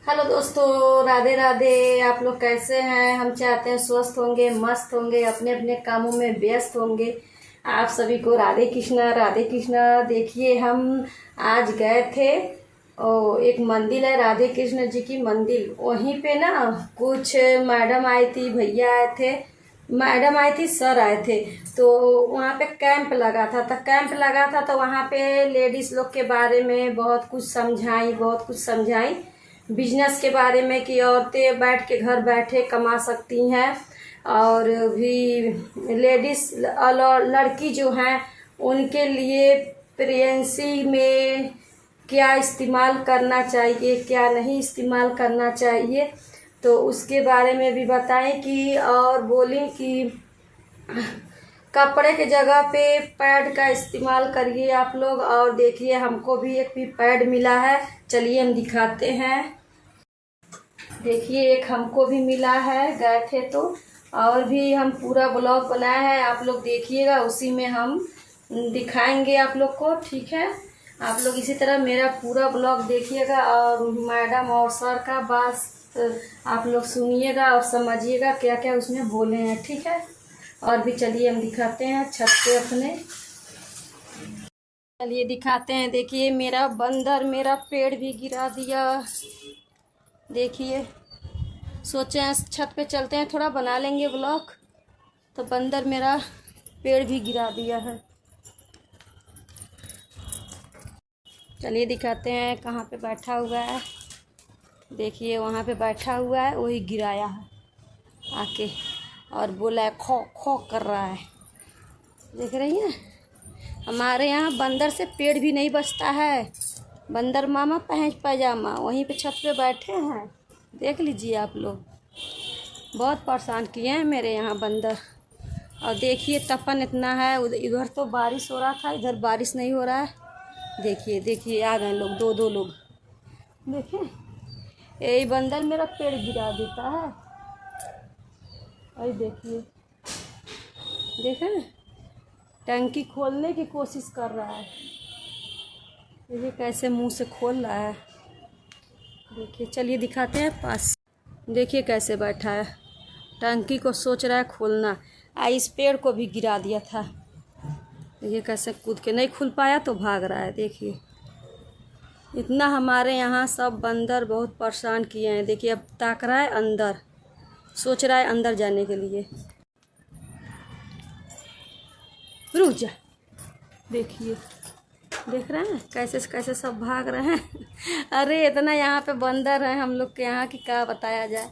Hello दोस्तों, राधे राधे। आप लोग कैसे हैं? हम चाहते हैं स्वस्थ होंगे, मस्त होंगे, अपने अपने कामों में व्यस्त होंगे। आप सभी को राधे कृष्णा, राधे कृष्णा। देखिए, हम आज गए थे एक मंदिर है, राधे कृष्ण जी की मंदिर। वहीं पे ना कुछ मैडम आई थी, भैया आए थे, मैडम आई थी, सर आए थे। तो वहाँ पे कैंप लगा था, तो वहाँ पे लेडीज लोग के बारे में बहुत कुछ समझाई, बिजनेस के बारे में कि औरतें बैठ के घर बैठे कमा सकती हैं। और भी लेडीज लड़की जो हैं उनके लिए प्रेगनेंसी में क्या इस्तेमाल करना चाहिए, क्या नहीं इस्तेमाल करना चाहिए, तो उसके बारे में भी बताएं। कि और बोली कि कपड़े के जगह पे पैड का इस्तेमाल करिए आप लोग। और देखिए, हमको भी एक भी पैड मिला है, चलिए हम दिखाते हैं। देखिए, एक हमको भी मिला है, गए थे तो। और भी हम पूरा ब्लॉग बनाया है, आप लोग देखिएगा, उसी में हम दिखाएंगे आप लोग को। ठीक है, आप लोग इसी तरह मेरा पूरा ब्लॉग देखिएगा और मैडम और सर का बात आप लोग सुनिएगा और समझिएगा क्या क्या उसमें बोले हैं। ठीक है, और भी चलिए हम दिखाते हैं छत पे अपने। चलिए दिखाते हैं। देखिए, मेरा बंदर मेरा पेड़ भी गिरा दिया। देखिए, सोचे हैं छत पे चलते हैं, थोड़ा बना लेंगे ब्लॉग, तो बंदर मेरा पेड़ भी गिरा दिया है। चलिए दिखाते हैं कहाँ पे बैठा हुआ है। देखिए, वहाँ पे बैठा हुआ है, वही गिराया है आके, और बोला है खो खो कर रहा है। देख रही हैं, हमारे यहाँ बंदर से पेड़ भी नहीं बचता है। बंदर मामा पहच पैजामा वहीं पे छत पे बैठे हैं, देख लीजिए आप लोग। बहुत परेशान किए हैं मेरे यहाँ बंदर। और देखिए, तपन इतना है, इधर तो बारिश हो रहा था, इधर बारिश नहीं हो रहा है। देखिए देखिए, आ गए लोग, दो दो लोग। देखिए, यही बंदर मेरा पेड़ गिरा देता है। अरे देखिए, देखें, टंकी खोलने की कोशिश कर रहा है। देखिए कैसे मुंह से खोल रहा है। देखिए, चलिए दिखाते हैं पास। देखिए कैसे बैठा है, टंकी को सोच रहा है खोलना। इस पेड़ को भी गिरा दिया था। देखिए कैसे कूद के, नहीं खुल पाया तो भाग रहा है। देखिए, इतना हमारे यहाँ सब बंदर बहुत परेशान किए हैं। देखिए, अब ताक रहा है अंदर, सोच रहा है अंदर जाने के लिए। रुक जा। देखिए, देख रहे हैं कैसे कैसे सब भाग रहे हैं। अरे इतना यहाँ पे बंदर है हम लोग के यहाँ की क्या बताया जाए,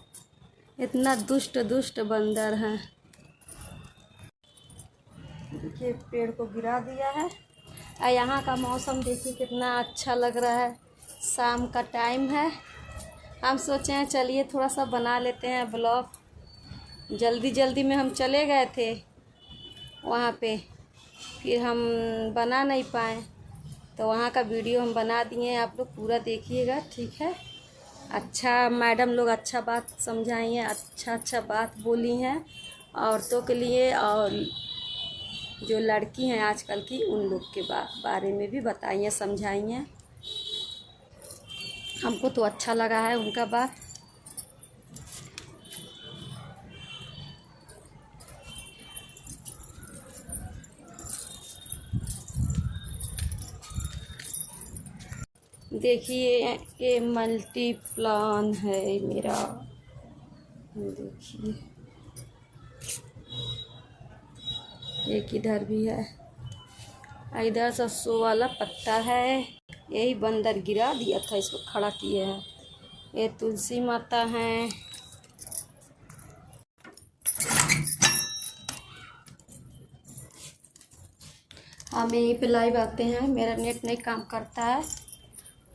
इतना दुष्ट दुष्ट बंदर हैं। देखिए, पेड़ को गिरा दिया है। और यहाँ का मौसम देखिए कितना अच्छा लग रहा है। शाम का टाइम है, हम सोचे हैं चलिए थोड़ा सा बना लेते हैं ब्लॉग। जल्दी जल्दी में हम चले गए थे वहाँ पे, फिर हम बना नहीं पाए, तो वहाँ का वीडियो हम बना दिए। आप लोग पूरा देखिएगा, ठीक है। अच्छा, मैडम लोग अच्छा बात समझाई हैं, अच्छा बात बोली हैं औरतों के लिए, और जो लड़की हैं आजकल की उन लोग के बारे में भी बताई हैं, समझाई हैं। हमको तो अच्छा लगा है उनका बात। देखिए, ये मल्टी प्लान है मेरा। देखिए, एक इधर भी है, इधर सरसों वाला पत्ता है। यही बंदर गिरा दिया था, इसको खड़ा किए हैं। ये तुलसी माता हैं। हम यहीं पे लाइव आते हैं, मेरा नेट नहीं काम करता है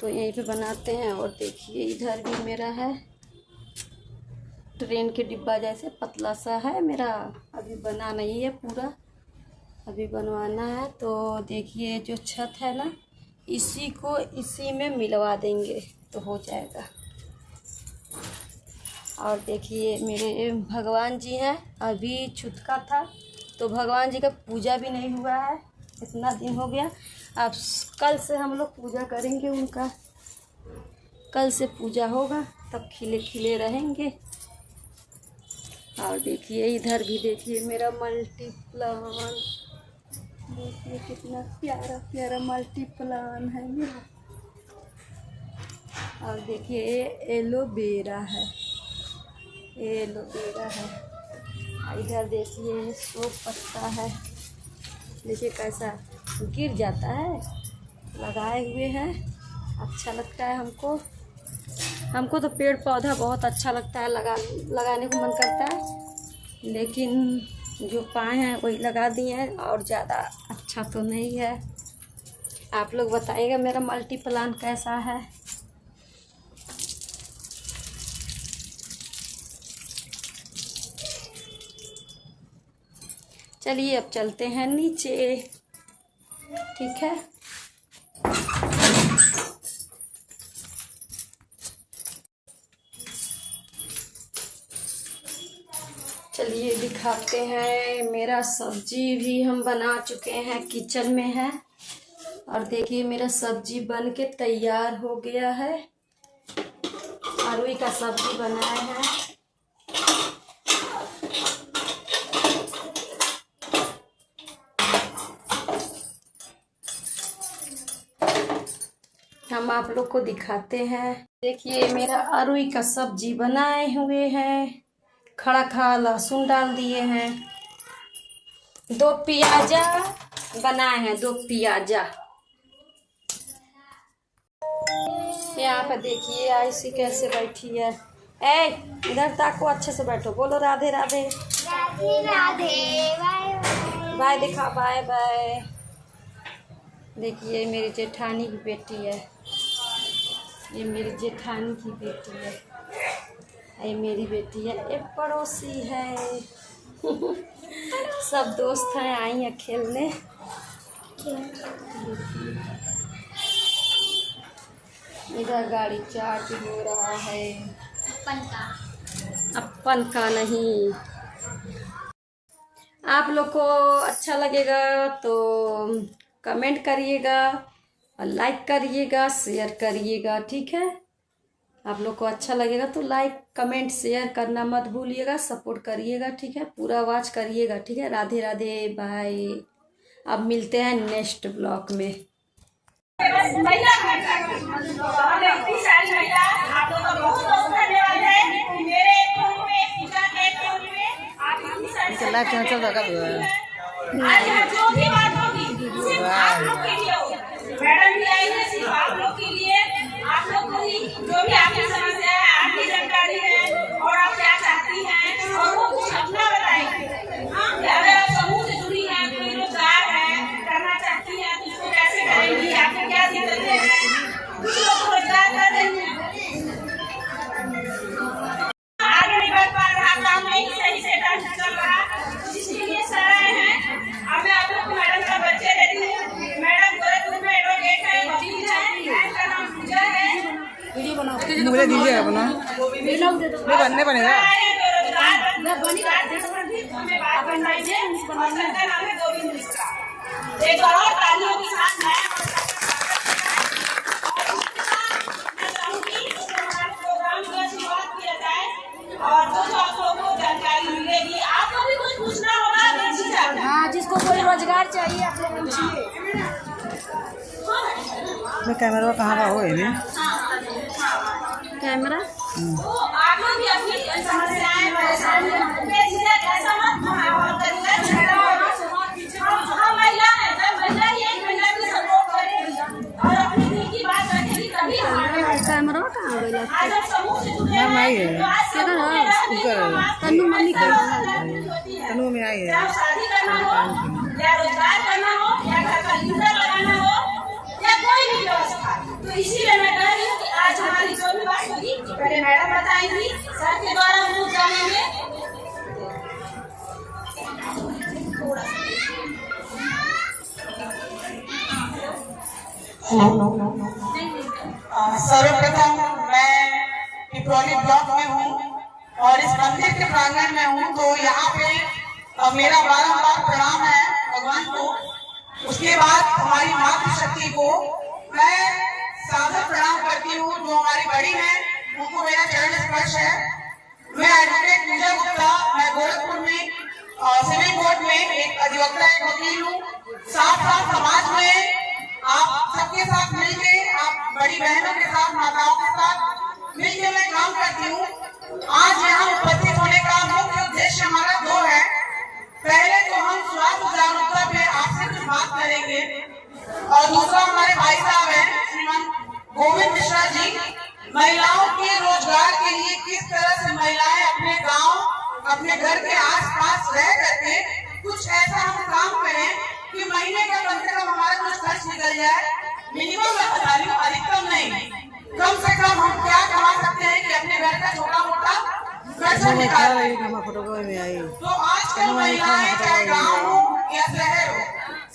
तो यहीं पे बनाते हैं। और देखिए, इधर भी मेरा है, ट्रेन के डिब्बा जैसे पतला सा है मेरा, अभी बना नहीं है पूरा, अभी बनवाना है। तो देखिए, जो छत है ना, इसी को इसी में मिलवा देंगे तो हो जाएगा। और देखिए, मेरे भगवान जी हैं, अभी छुतका था तो भगवान जी का पूजा भी नहीं हुआ है, इतना दिन हो गया। अब कल से हम लोग पूजा करेंगे उनका, कल से पूजा होगा तब खिले खिले रहेंगे। और देखिए इधर भी देखिए मेरा मल्टी प्लान, देखिए कितना प्यारा प्यारा मल्टी प्लान है मेरा। और देखिए ये एलोवेरा है, एलोवेरा है। इधर देखिए शो पत्ता है, देखिए कैसा गिर जाता है, लगाए हुए हैं। अच्छा लगता है हमको तो पेड़ पौधा बहुत अच्छा लगता है, लगाने को मन करता है, लेकिन जो पाए हैं वही लगा दिए हैं, और ज़्यादा अच्छा तो नहीं है। आप लोग बताइएगा मेरा मल्टी प्लान कैसा है। चलिए अब चलते हैं नीचे, ठीक है। चलिए दिखाते हैं, मेरा सब्जी भी हम बना चुके हैं, किचन में है। और देखिए मेरा सब्जी बन के तैयार हो गया है। आलू का सब्जी बनाए हैं। हम आप लोग को दिखाते हैं। देखिए मेरा अरुई का सब्जी बनाए हुए हैं, खड़ा खड़ा लहसुन डाल दिए हैं, 2 प्याजा बनाए हैं, 2 प्याजा। यहाँ पे देखिए आयसी कैसे बैठी है। ए इधर ताको, अच्छे से बैठो, बोलो राधे राधे। राधे राधे, बाय बाय दिखा, बाय बाय। देखिए मेरी जेठानी की बेटी है, ये मेरी जेठानी की बेटी है, ये मेरी बेटी है, एक पड़ोसी है। सब दोस्त हैं, आई हैं खेलने। इधर गाड़ी चार्ज हो रहा है, अपन का नहीं। आप लोग को अच्छा लगेगा तो कमेंट करिएगा, और लाइक करिएगा, शेयर करिएगा, ठीक है। आप लोग को अच्छा लगेगा तो लाइक कमेंट शेयर करना मत भूलिएगा, सपोर्ट करिएगा, ठीक है। पूरा वॉच करिएगा, ठीक है। राधे राधे, बाय। अब मिलते हैं नेक्स्ट ब्लॉग में। मैडम भी आई है सिर्फ आप लोग के लिए, आप लोग को ही जो भी आपकी समस्या है, आपकी जानकारी है और आप क्या चाहती हैं, और वो कुछ अपना बताएंगे। अगर आप समूह से जुड़ी हैं, कोई रोजगार है करना चाहती है तो उसको कैसे करेंगी, आपको क्या दिक्कतें हैं, कुछ लोग रोजगार कर रहे हैं, आगे नहीं बढ़ पा रहा, काम नहीं सही से चल रहा, जिसके लिए सराहे हैं। अब मैं आप लोग को मैडम का परिचय देती हूँ। मैडम गोरखपुर में एडवोकेट है, वकील है, इनका नाम पूजा है। मुझे दीजिए अपना, नहीं बनने बनेगा। एक और तालियों के साथ प्रोग्राम की शुरुआत किया जाए, और जो आप लोगों को जानकारी मिलेगी, आपको भी कुछ पूछना होगा। हाँ, जिसको कोई रोजगार चाहिए आप लोग पूछिए। मैं कैमरा कहाँ का हो कैमरा तो आप लोग भी अपनी समस्याएं परेशानियां ऐसा मत हम महिला हैं, जब महिला ही एक महिला की सपोर्ट करें और अपनी दिल की बात रखेगी तभी कैमरा कहाँ गया? आज हम समूह से जुड़े हैं। तन्नू मम्मी तनु में आई है। शादी करना हो या रोजगार करना हो या घर का लीडर लगाना हो या कोई भी व्यवस्था, तो इसीलिए मैं कह रही हूँ कि आज हमारी जो भी बात होगी पहले मैडम बताएंगी, सर के द्वारा हम लोग जानेंगे। सर्वप्रथम मैं पिपरौली ब्लॉक में हूँ और इस मंदिर के प्रांगण में हूँ, तो यहाँ पे मेरा बारंबार प्रणाम है भगवान को। उसके बाद हमारी मातृशक्ति को मैं सादर प्रणाम करती हूँ, जो हमारी बड़ी है उनको मेरा चरण फर्श है। मैं एडवोकेट पूजा गुप्ता, मैं गोरखपुर में सिविल कोर्ट में एक अधिवक्ता, एक वकील हूँ। साथ साथ समाज में आप सबके साथ मिलके, आप बड़ी बहनों के साथ, माताओं के साथ मिलके मैं काम करती हूँ। आज यहाँ उपस्थित होने का मुख्य उद्देश्य हमारा दो है। पहले तो हम स्वास्थ्य जागरूकता पे आपसे कुछ बात करेंगे और दूसरा हमारे भाई साहब हैं श्रीमान गोविंद मिश्रा जी, महिलाओं के रोजगार के लिए किस तरह से महिलाएं अपने गांव, अपने घर के आसपास रह करके कुछ ऐसा हम काम करें कि महीने का कम से कम हमारा कुछ खर्च निकल जाए। मिनिमम मैं बता रही हूँ, अधिकतम नहीं, कम से कम हम क्या कमा सकते हैं कि अपने घर का छोटा मोटा खर्चा निकाल। तो आजकल महिलाएं चाहे गाँव हो या शहर हो,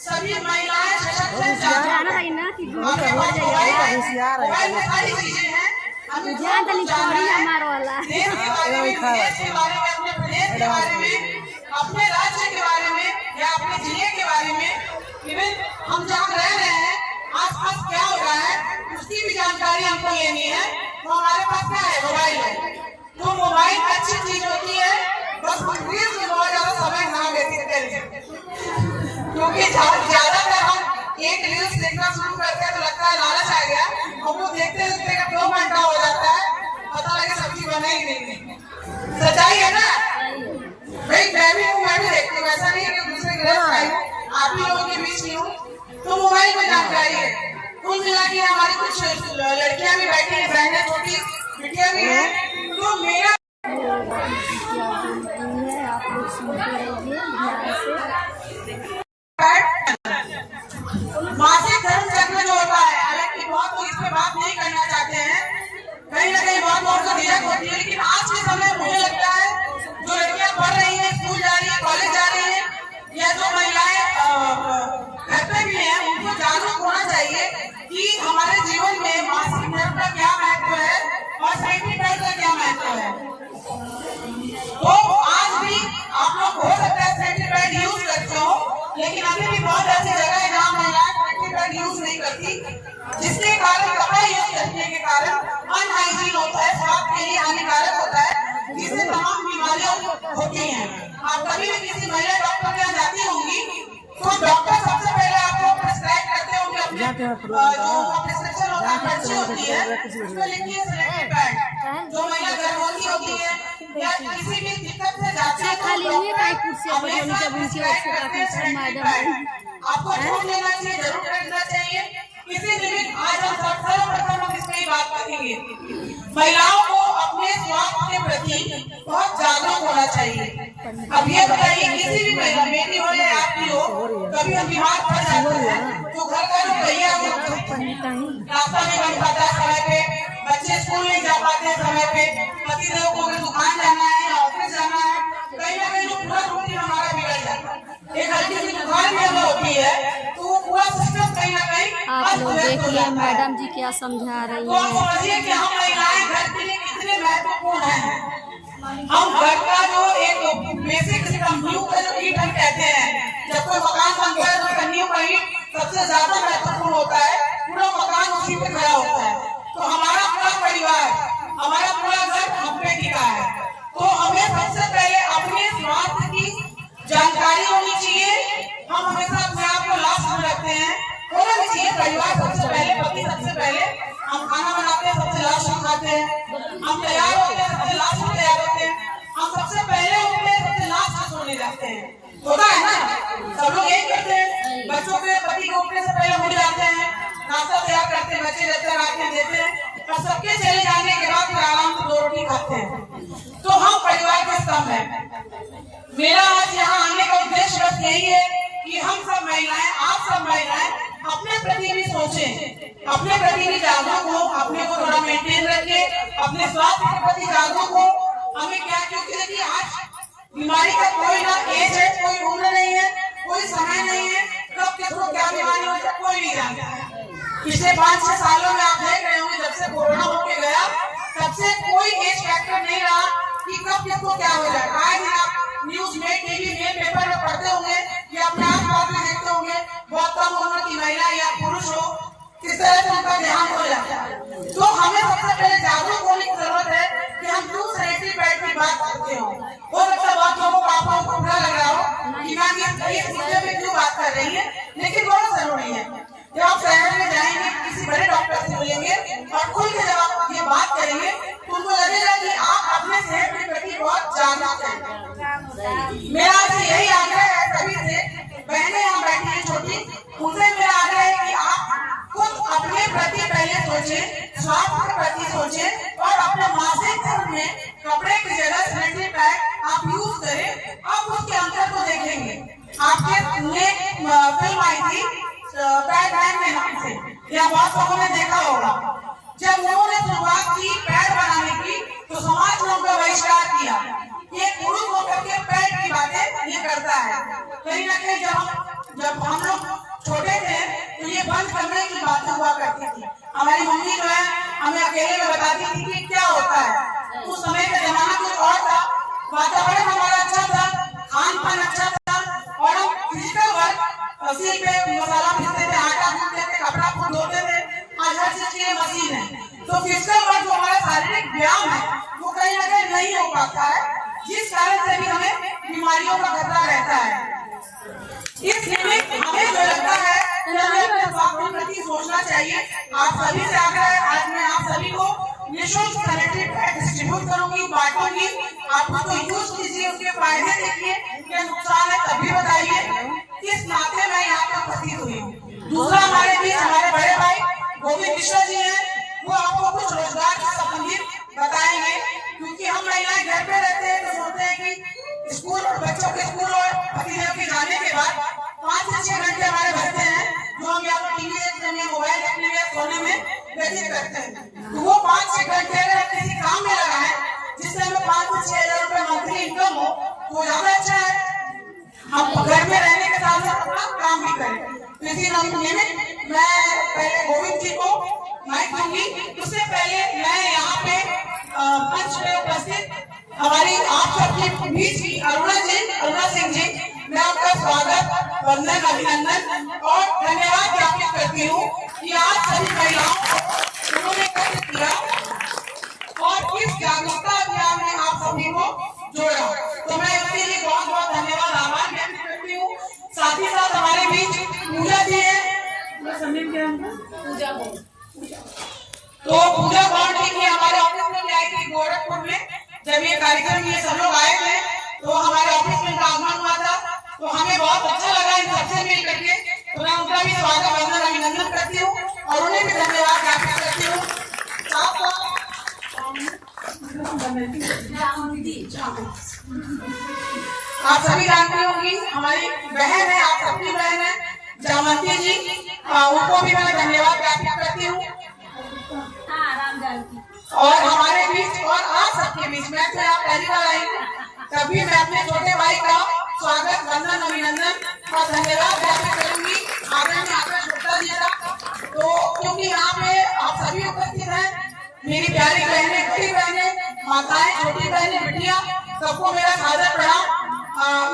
सभी महिलाएं सशक्त हैं। मोबाइल में सारी चीजें हैं। हमें देश के बारे में, विदेश के बारे में, अपने प्रदेश के बारे में, अपने राज्य के बारे में या अपने जिले के बारे में, इवन हम जहाँ रह रहे हैं आसपास क्या हो रहा है उसकी भी जानकारी हमको लेनी है। तो हमारे पास क्या है? मोबाइल है। तो मोबाइल अच्छी चीज होती है, बस हम रील्स में बहुत ज्यादा समय ना देते हैं, क्योंकि ज्यादातर हम एक रील्स देखना शुरू करते हैं तो लगता है लालच आ गया, हम लोग देखते देखते 2 घंटा हो जाता है, पता लगे सब्जी बना ही नहीं। सच्चाई है ना भाई? मैं भी देखती हूँ, ऐसा नहीं है कि दूसरे गृहस्थ आई हूँ, आप ही लोगों के बीच ही हूँ। तो मोबाइल में जानकारी है। कुल मिला के हमारी कुछ लड़कियां भी बैठी है, बहनें, छोटी बिटियां भी है। तो मेरा आप लोग सुनते रहिए ध्यान से। मासिक धर्म चक्र जो होता है, हालांकि बहुत लोग इस पे बात नहीं करना चाहते हैं, कहीं ना कहीं बहुत लोगों को झिझक होती है, लेकिन आज के समय मुझे लगता है जो लड़कियां पढ़ रही हैं, स्कूल जा रही है, कॉलेज जा रही है, या जो महिलाएं घर पे भी हैं, उनको जागरूक होना चाहिए कि हमारे जीवन में मासिक धर्म का क्या महत्व है और सेफ्टी पैड का क्या महत्व है। तो आज भी आप लोग हो सकता है सेफ्टी पैड यूज करते हो, लेकिन अभी भी बहुत ऐसी जगह है जहाँ महिलाएं सेफ्टी पैड यूज नहीं करती, जिसके कारण कपड़ा यूज करने के कारण अनहाइजीन होता है, स्वास्थ्य के लिए हानिकारक होता है, जिससे तमाम बीमारियां होती हैं। आप कभी भी किसी महिला डॉक्टर के यहाँ जाती होंगी तो डॉक्टर सबसे पहले आपको प्रिस्क्राइब करते होंगे अपने जो प्रिस्क्रिप्शन होता है, पर्ची होती है, उसमें लिखिए सेफ्टी पैड। जो महिला गर्भवती होती है या किसी भी दिक्कत से जाती है आपको छोड़ लेना चाहिए, जरूर करना चाहिए। किसी दिन आज हम सर्वप्रथम हम इसमें बात करेंगे, महिलाओं को अपने स्वास्थ्य के प्रति बहुत जागरूक होना चाहिए। अब ये बताइए, किसी भी महिला, बेटी हो या आपकी हो, कभी हम बीमार पड़ जाते हैं तो घर का जो भैया रास्ता नहीं बन पाता समय पे, बच्चे स्कूल नहीं जा पाते समय पे, पतिदेव को अगर दुकान जाना है या ऑफिस जाना है, कहीं ना कहीं जो पूरा रूटीन हमारा बिगड़ जाता है। एक हल्की सी दुकान भी अगर होती है तो वो पूरा सिस्टम कहीं ना कहीं आप लोग देखिए मैडम जी क्या समझा रही तो है। समझिए कि हम महिलाएं घर के लिए कितने महत्वपूर्ण हैं। हम घर का जो एक बेसिक न्यू का जो ईट हम कहते हैं, जब कोई मकान बनता है तो न्यू का ईट सबसे ज्यादा महत्वपूर्ण होता है, पूरा मकान उसी पे खड़ा होता है। तो हमारा पूरा परिवार, हमारा पूरा घर हम पे टिका है, तो हमें सबसे पहले अपने स्वास्थ्य की जानकारी होनी चाहिए। हम हमेशा अपने आप को लास्ट में रखते हैं, होना भी चाहिए। परिवार सबसे पहले, पति सबसे पहले, हम खाना बनाते हैं सबसे लास्ट में खाते हैं, हम तैयार होते हैं सबसे लास्ट में तैयार होते हैं, हम सबसे पहले उठते हैं सबसे लास्ट में सोने जाते हैं। होता है ना, सब लोग यही करते हैं। बच्चों के पति को उठने से पहले उठ जाते हैं, नाश्ता तैयार करते हैं, बच्चे जब तक आते हैं देते हैं, और सबके चले जाने के बाद फिर आराम से 2 रोटी खाते हैं। तो हम परिवार के स्तंभ हैं। मेरा आज यहाँ आने का उद्देश्य बस यही है कि हम सब महिलाएं, आप सब महिलाएं अपने प्रति भी सोचें, अपने प्रति भी जागरूक हो, अपने को थोड़ा मेंटेन रखें, अपने स्वास्थ्य के प्रति जागरूक हो। हमें क्या, क्योंकि देखिए आज बीमारी का कोई ना एज है, कोई उम्र नहीं है, कोई समय नहीं है, कब किसको क्या बीमारी हो जाए कोई नहीं जानता है। पिछले 5-6 सालों में आप देख रहे होंगे, जब से कोरोना होके गया तब से कोई एज फैक्टर नहीं रहा कि कब किसको क्या हो जाए। आज आप न्यूज में, टीवी में, पेपर में पढ़ते होंगे या अपने आस पास में देखते होंगे, बहुत कम उम्र की महिला या पुरुष हो, किस तरह से उनका देहांत हो जाता है। तो हमें सबसे पहले जागरूक होने की जरूरत है कि हम मेरा आज यही आग्रह है सभी से, बहनें यहाँ बैठी हैं छोटी, उनसे मेरा आग्रह है कि आप खुद अपने प्रति पहले सोचें, स्वास्थ्य के प्रति सोचें और अपने मासिक धर्म में कपड़े की जगह सैनिटरी पैड आप यूज करें। आप उसके अंतर को देखेंगे। आपके फिल्म आई थी पैड मैन के नाम से, या बहुत लोगों ने देखा होगा। जब उन्होंने शुरुआत की पैड बनाने की तो समाज ने उनका बहिष्कार किया। ये पुरुष होकर के पैड की बातें ये करता है। कहीं ना कहीं जब हम लोग छोटे थे तो ये बंद करने की बातें हुआ करती थी। हमारी मम्मी जो है हमें अकेले में बताती थी कि क्या होता है। उस समय का जमाना कुछ और था, वातावरण हमारा अच्छा था, खान पान अच्छा था और हम फिजिकल वर्क सील पे मसाला पीसते थे, आटा गूंथते थे, कपड़ा खुद धोते थे। आज हर चीज की मशीन है, तो फिजिकल वर्क जो हमारा शारीरिक व्यायाम है वो कहीं ना कहीं नहीं हो पाता है, जिस कारण से भी हमें बीमारियों का खतरा रहता है। इसलिए हमें जो लगता है कि हमें अपने स्वास्थ्य के प्रति सोचना चाहिए। आप सभी से आग्रह है, आज मैं आप सभी को निःशुल्क सैनिटरी पैड डिस्ट्रीब्यूट करूंगी, बांटूंगी। आप उसको यूज कीजिए, उसके फायदे देखिए, क्या नुकसान है तभी बताइए। इस नाते मैं यहाँ पे उपस्थित हुई हूँ। दूसरा हमारे बीच हमारे बड़े भाई गोविंद कृष्ण जी हैं, वो आपको कुछ रोजगार से संबंधित बताएंगे, क्योंकि हम महिलाएं घर पे रहते हैं तो सोचते हैं कि स्कूल और बच्चों के स्कूल और पतिदेव के जाने के बाद 5 से 6 घंटे हमारे बचते हैं जो हम या तो टीवी देखने में, मोबाइल देखने में, सोने में व्यतीत करते हैं। तो वो 5-6 घंटे अगर किसी काम में लगा है जिससे हमें 5 से 6 हजार रुपए मंथली इनकम हो तो ज्यादा अच्छा है। हम घर में रहने के साथ साथ अपना काम भी करें। लेकिन मैं पहले गोविंद जी को माइक दूंगी। उससे पहले मैं यहाँ पे मंच पे उपस्थित हमारी आप सबके बीच की अरुणा सिंह जी, मैं आपका स्वागत, वंदन, अभिनंदन और धन्यवाद ज्ञापित करती हूँ कि आज सभी महिलाओं को उन्होंने एकत्र किया और इस जागरूकता अभियान में आप सभी को जोड़ा। तो मैं इसके लिए बहुत बहुत धन्यवाद, आभार व्यक्त करती हूँ। साथ ही साथ हमारे बीच पूजा जी है, तो पूजा कौन थी हमारे ऑफिस में भी आई थी गोरखपुर में। जब ये कार्यक्रम ये सब लोग आए थे तो हमारे ऑफिस में आगमन हुआ था, तो हमें बहुत अच्छा लगा इन सबसे मिल करके। तो मैं उनका भी स्वागत, वंदन, अभिनंदन करती हूँ और उन्हें भी धन्यवाद ज्ञापित करती हूँ। आप सभी जानती होंगी हमारी बहन है, आप सबकी बहन है जामंती जी, उनको भी मैं धन्यवाद ज्ञापित करती हूँ। और हमारे बीच और आप सबके बीच में से आप पहली बार आई, तभी मैं अपने छोटे भाई का स्वागत, वंदन, अभिनंदन और धन्यवाद ज्ञापित करूंगी। आगे में आपका छोटा जी था, तो क्योंकि यहाँ पे आप सभी उपस्थित हैं, मेरी प्यारी बहनें, बड़ी बहनें, माताएं, छोटी बहनें, बेटियां, सबको मेरा सादर प्रणाम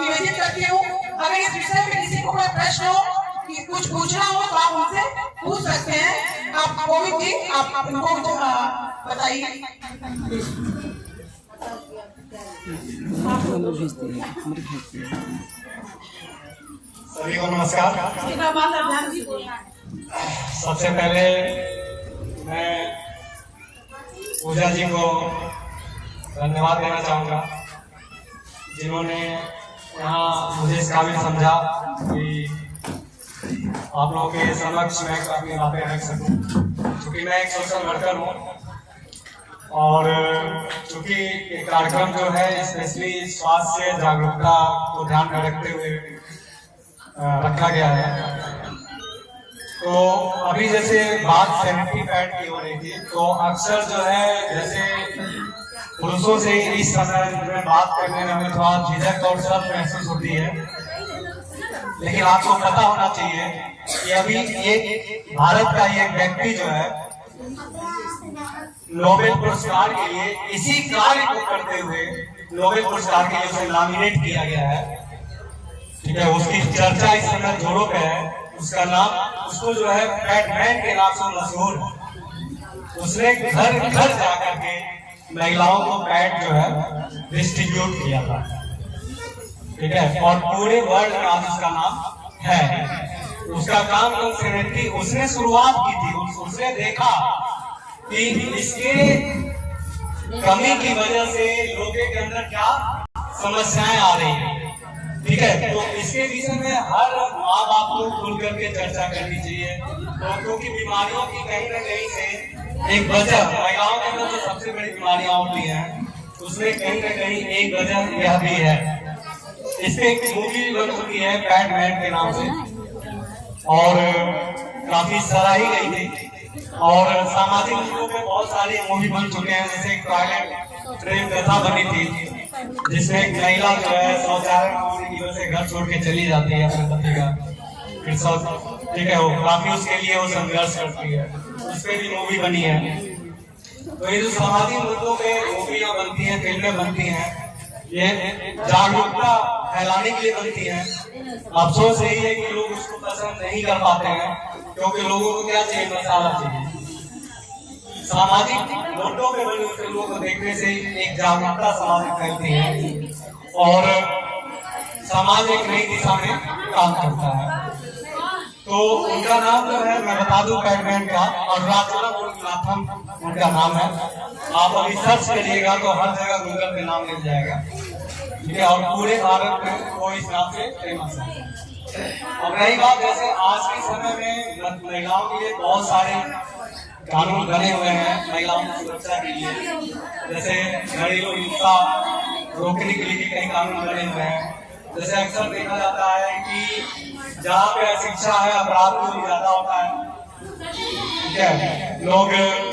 निवेदित करती हूँ। अगर इस विषय में किसी को कोई प्रश्न हो कि कुछ पूछना हो तो आप उनसे पूछ सकते हैं। आप गोविंद जी, आप उनको बताइए। सभी को नमस्कार। सबसे पहले मैं पूजा जी को धन्यवाद देना चाहूँगा, जिन्होंने यहाँ मुझे इस काबिल समझा कि आप लोगों के समक्ष मैं अपनी बातें रख सकूँ। क्योंकि मैं एक सोशल वर्कर हूँ और चूँकि ये कार्यक्रम जो है स्पेशली स्वास्थ्य जागरूकता को ध्यान में रखते हुए रखा गया है। तो अभी जैसे बात सैनिटरी पैड की हो रही थी, तो अक्सर जो है जैसे पुरुषों से इस समय में बात करने में हमें थोड़ा झिझक और शर्म महसूस होती है, लेकिन आपको पता होना चाहिए कि अभी एक भारत का एक व्यक्ति जो है नोबेल पुरस्कार के लिए इसी कार्य को करते हुए नोबेल पुरस्कार के लिए उसे नॉमिनेट किया गया है। ठीक है, उसकी चर्चा इस समय जोरों पे है। उसका नाम, उसको जो है पैड मैन के नाम से मशहूर है। उसने घर घर जाकर के महिलाओं को पैड जो है डिस्ट्रीब्यूट किया था। ठीक है, और पूरे वर्ल्ड में आज उसका नाम है। उसका काम सैनिटरी उसने शुरुआत की थी। उसने देखा कि इसके कमी की वजह से लोगों के अंदर क्या समस्याएं आ रही हैं, ठीक है। तो इसके विषय में हर माँ बाप को खुल करके चर्चा करनी चाहिए, तो क्योंकि बीमारियों की कहीं न कहीं से एक वजह, महिलाओं के अंदर जो सबसे बड़ी बीमारियां होती हैं उसमें कहीं न कहीं एक वजह यह भी है। इस पे एक मूवी बन चुकी है पैडमैन के नाम से, और काफी सराही गई थी, और सामाजिक मुद्दों पे बहुत सारी मूवी बन चुके हैं, जैसे एक टॉयलेट ट्रेन कथा बनी थी जिसमें एक महिला जो है शौचालय की वजह से घर छोड़ के चली जाती है अपने पति का, फिर ठीक है, वो काफी उसके लिए वो संघर्ष करती है, उस पर भी मूवी बनी है। तो ये जो सामाजिक मुद्दों पे मूवियाँ बनती हैं, फिल्में बनती हैं, ये जागरूकता फैलाने के लिए बनती हैं। अफसोस यही है कि लोग उसको पसंद नहीं कर पाते हैं, क्योंकि लोगों को क्या चाहिए, मसाला चाहिए। सामाजिक मुद्दों पे बनी फिल्मों को देखने से एक जागरूकता समाज में फैलती है और समाज एक नई दिशा में काम करता है। तो उनका नाम जो है मैं बता दूं पैडमैन का, और राजचंद्रन उनका नाम है। आप अभी सर्च करिएगा तो हर जगह गूगल पे नाम मिल जाएगा, ठीक है, और पूरे भारत में वो इस नाम से फेमस है। अब रही बात, जैसे आज के समय में महिलाओं के लिए बहुत सारे कानून बने हुए हैं महिलाओं की सुरक्षा के लिए, जैसे घरेलू हिंसा रोकने के लिए कई कानून बने हुए हैं। जैसे अक्सर देखा जाता है कि जहाँ पे अशिक्षा है अपराध भी ज्यादा होता है, ठीक है। लोग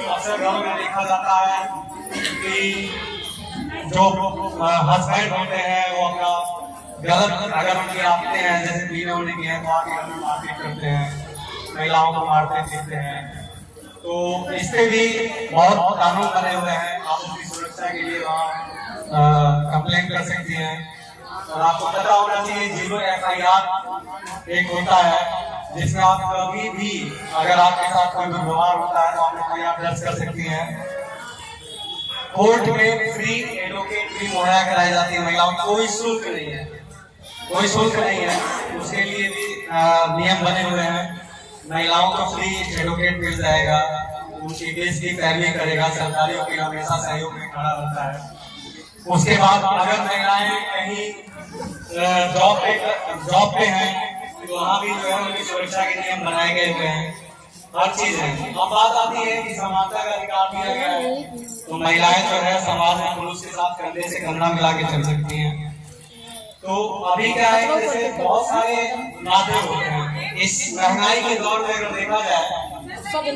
अक्सर घरों में देखा जाता है कि जो हस्बैंड होते हैं वो अपना गलत अगर उनकी आते हैं, जैसे पीने होने की है तो आके घर में मारपीट करते हैं, महिलाओं को मारते पीटते हैं। तो इस पे भी बहुत कानून बने हुए हैं, आप उसकी सुरक्षा के लिए वहाँ कंप्लेंट कर सकती हैं। और आपको पता होना चाहिए 0 FIR एक होता है जिसमें आप कभी भी अगर आपके साथ कोई दुर्व्यवहार होता है तो आप FIR दर्ज कर सकती हैं। कोर्ट में फ्री एडवोकेट भी मुहैया कराई जाती है महिलाओं को, कोई शुल्क नहीं है, कोई शुल्क नहीं है, उसके लिए भी नियम बने हुए हैं। महिलाओं को फ्री एडवोकेट मिल जाएगा, उनकी केस की पैरवी करेगा, सरकारी वकील हमेशा सहयोग में खड़ा रहता है। उसके बाद अगर महिलाएं कहीं जॉब पे हैं तो वहाँ भी जो है उनकी सुरक्षा के नियम बनाए गए हुए हैं, हर चीज है। अब बात आती है कि समानता का अधिकार दिया गया है, तो महिलाएं जो है समाज में पुरुष के साथ कंधे से कंधा मिला के चल सकती हैं। तो अभी क्या है, जैसे बहुत सारे माध्यम होते हैं, इस महंगाई के दौर में अगर देखा जाए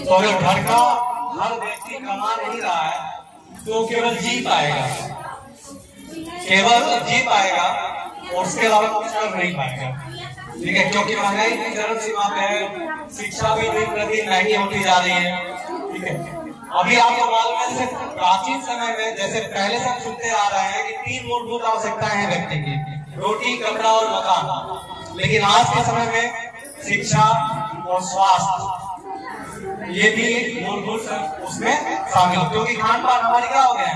तो अगर घर का हर व्यक्ति कमा नहीं रहा है तो केवल जी पाएगा, केवल जी पाएगा और उसके अलावा कुछ कर नहीं पाएगा, ठीक है, क्योंकि महंगाई की चरम सीमा पे है, शिक्षा भी दिन प्रतिदिन महंगी होती जा रही है, ठीक है। अभी आपको मालूम है, जैसे प्राचीन समय में जैसे पहले से हम सुनते आ रहे हैं कि 3 मूलभूत आवश्यकताएं हैं व्यक्ति की, रोटी, कपड़ा और मकान, लेकिन आज के समय में शिक्षा और स्वास्थ्य ये भी मूलभूत उसमें शामिल, क्योंकि खान पान हमारी क्या हो गया है,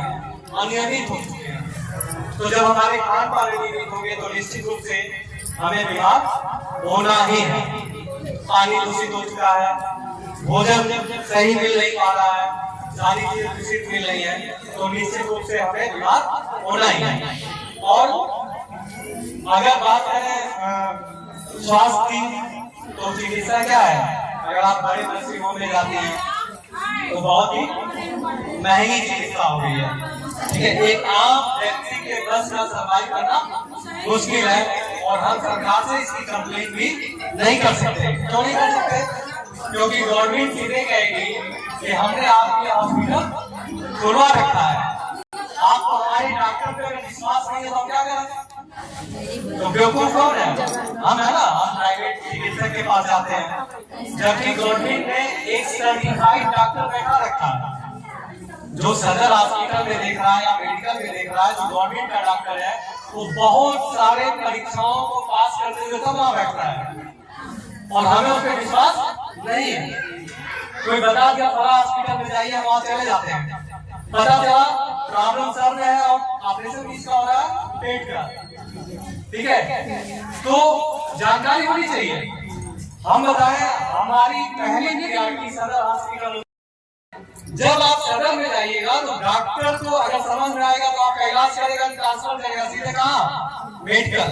अनियमित हो चुके हैं। तो जब हमारे खान पान अनियमित होंगे तो निश्चित रूप से हमें बीमार होना ही है। पानी दूषित हो चुका है, भोजन सही मिल नहीं पा रहा है, सारी चीजें दूषित मिल रही है, तो निश्चित रूप से हमें बीमार होना ही है। और अगर बात करें स्वास्थ्य की तो चिकित्सा क्या है, अगर आप बड़े नर्सिंग होम में जाते हैं तो बहुत ही महंगी चिकित्सा हो गई है, ठीक है। एक आम व्यक्ति के बस का सर्वाइव करना मुश्किल है और हम सरकार से इसकी कंप्लेंट भी नहीं कर सकते। क्यों नहीं कर सकते? क्योंकि गवर्नमेंट सीधे कहेगी कि हमने आपके हॉस्पिटल खुलवा रखा है, आपको हमारे डॉक्टर पे अगर विश्वास नहीं है तो क्या करें? तो बेवकूफ कौन है? हम है ना, हम प्राइवेट चिकित्सक के पास जाते हैं, जबकि गवर्नमेंट ने एक सर्टिफाइड डॉक्टर बैठा रखा है जो सदर हॉस्पिटल में देख रहा है या मेडिकल में देख रहा है, जो गवर्नमेंट का डॉक्टर है, वो बहुत सारे परीक्षाओं को पास करते हुए तब वहां बैठता है और हमें उस पर विश्वास नहीं है। कोई बता दिया फला हॉस्पिटल में जाइए, हम वहां चले जाते हैं, पता चला प्रॉब्लम सर में है और ऑपरेशन किसका हो रहा है, पेट का, ठीक है। तो जानकारी होनी चाहिए। हम बताएं, हमारी पहली प्रायोरिटी सदर हॉस्पिटल, जब आप सदन में जाइएगा तो डॉक्टर को अगर समझ में आएगा तो आपका इलाज करेगा, ट्रांसफर करेगा सीधे कहाँ, मेडिकल।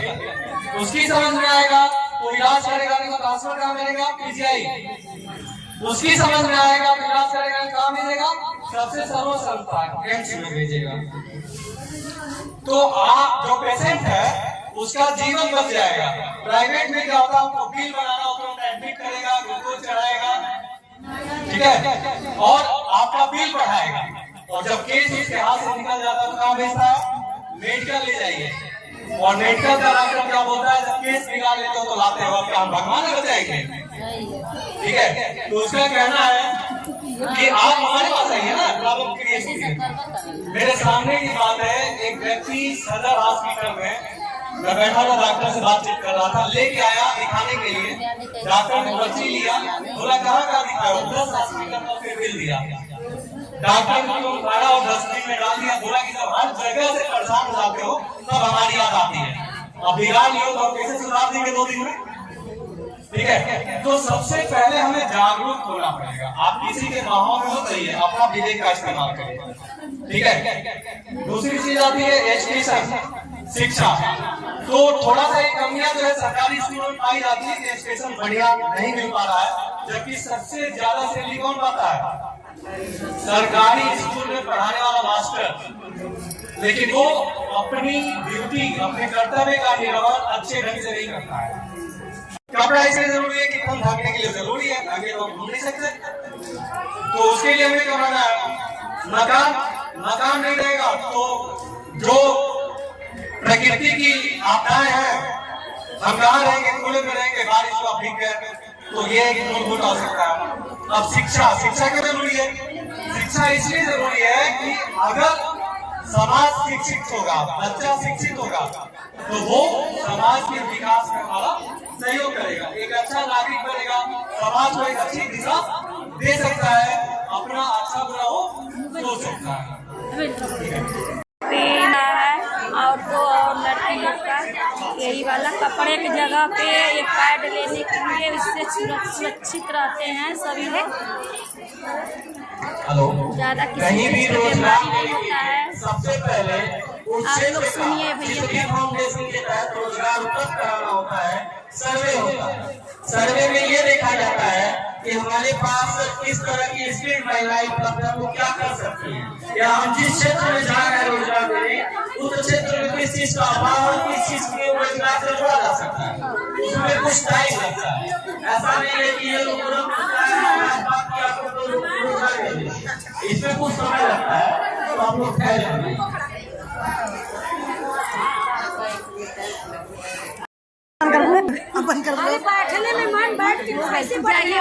उसकी समझ में आएगा तो इलाज करेगा, नहीं तो ट्रांसफर कहाँ मिलेगा, पीजीआई। उसकी समझ में आएगा तो इलाज करेगा, कहाँ मिलेगा, सबसे सर्व संस्था एम्स में भेजेगा। तो आप जो पेशेंट है उसका जीवन बच जाएगा। प्राइवेट में क्या होता है, आपको बिल बनाना होता है, एडमिट करेगा, ग्लूकोज चढ़ाएगा, ठीक है, और आपका बिल बढ़ाएगा। और जब केस उसके हाथ से निकल जाता है तो कहाँ भेजता है, मेडिकल ले जाइए। और मेडिकल का डॉक्टर क्या बोलता है, जब केस निकाल लेते हो तो लाते हो, क्या हम भगवान बचाएंगे, ठीक है। तो उसका कहना है कि आप हमारे पास आइए ना, प्रॉब्लम क्रिएट कीजिए। मेरे सामने की बात है, एक व्यक्ति सदर हॉस्पिटल में, मैं बैठा हुआ डॉक्टर से बातचीत कर रहा था, लेके आया दिखाने के लिए। डॉक्टर ने पर्ची लिया, बोला कहाँ का दिखाया, 10 हॉस्पिटल का फिर बिल दिया। डॉक्टर ने उनको उठाया और डस्टबिन में डाल दिया। बोला कि जब हर जगह से परेशान हो जाते हो तब हमारी याद आती है, अब बिगाड़ लियो तो कैसे सुधार देंगे 2 दिन में, ठीक है। तो सबसे पहले हमें जागरूक होना पड़ेगा। आप किसी के माहौल में मत रहिए, अपना विवेक का इस्तेमाल करिए, ठीक है। दूसरी चीज आती है एजुकेशन, शिक्षा। तो थोड़ा सा एक कमियां जो है सरकारी स्कूलों में पाई जाती है कि एजुकेशन बढ़िया नहीं मिल पा रहा है, जबकि सबसे ज्यादा सैलरी कौन पाता है, सरकारी स्कूल में पढ़ाने वाला मास्टर। लेकिन वो अपनी ड्यूटी, अपने कर्तव्य का निर्वहन अच्छे ढंग से नहीं करता है। कपड़ा इसलिए जरूरी है कि खून ढकने के लिए जरूरी है, आगे लोग घूम नहीं सकते। तो उसके लिए हमें क्या करना है, मकान नहीं रहेगा तो जो प्रकृति की आपदाएं हैं, हम कहाँ रहेंगे, कूड़े में रहेंगे, बारिश हुआ भीग गए, तो ये एक मूलभूत आवश्यकता है। अब शिक्षा क्यों जरूरी है, शिक्षा इसलिए जरूरी है कि अगर समाज शिक्षित होगा, बच्चा शिक्षित होगा, तो वो समाज के विकास में हमारा सहयोग करेगा, एक अच्छा नागरिक बनेगा, समाज को एक अच्छी दिशा दे सकता है, अपना अच्छा बुरा हो सोच सकता है। औरतों और लड़की लोग का यही वाला कपड़े की जगह पे एक पैड लेने के लिए, इससे सुरक्षित रहते हैं सभी लोग। ज्यादा किसी भी बीमारी नहीं होता है। सबसे पहले आप लोग सुनिए भैया, फाउंडेशन के तहत रोजगार उपलब्ध कराना होता है, सर्वे होता है। सर्वे में ये देखा जाता है कि हमारे पास किस तरह की स्किल्ड महिलाएं उपलब्ध है, वो क्या कर सकती हैं, या हम जिस क्षेत्र में जा रहे हैं रोजगार देने, उस क्षेत्र में किस चीज का अभाव और किस चीज के रोजगार से जोड़ा जा सकता है। उसमें कुछ टाइम लगता है, ऐसा नहीं है कि ये लोग इसमें कुछ समय लगता है, तो हम लोग ठहरे। बैठने में मन बैठ के कैसे जाइए,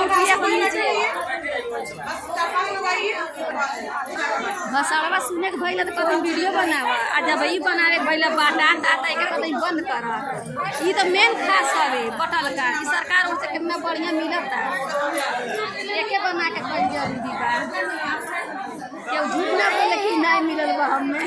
भसड़वा सुने के भैया तो कभी वीडियो बनावा, आ जब ई बनावे भैया बाटान आता है कभी बंद कर। ये तो मेन खास है बटल का कि सरकार उनसे कितना बढ़िया मिलता है, एके बना के कोई जरूरी बा, क्यों झूठ ना बोले कि नहीं मिलल बा हमें।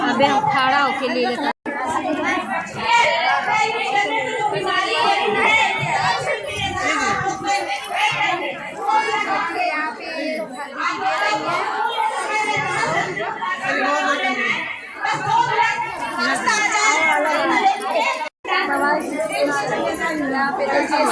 अबे हम खड़ा होके ले लेते यहाँ पे देखिए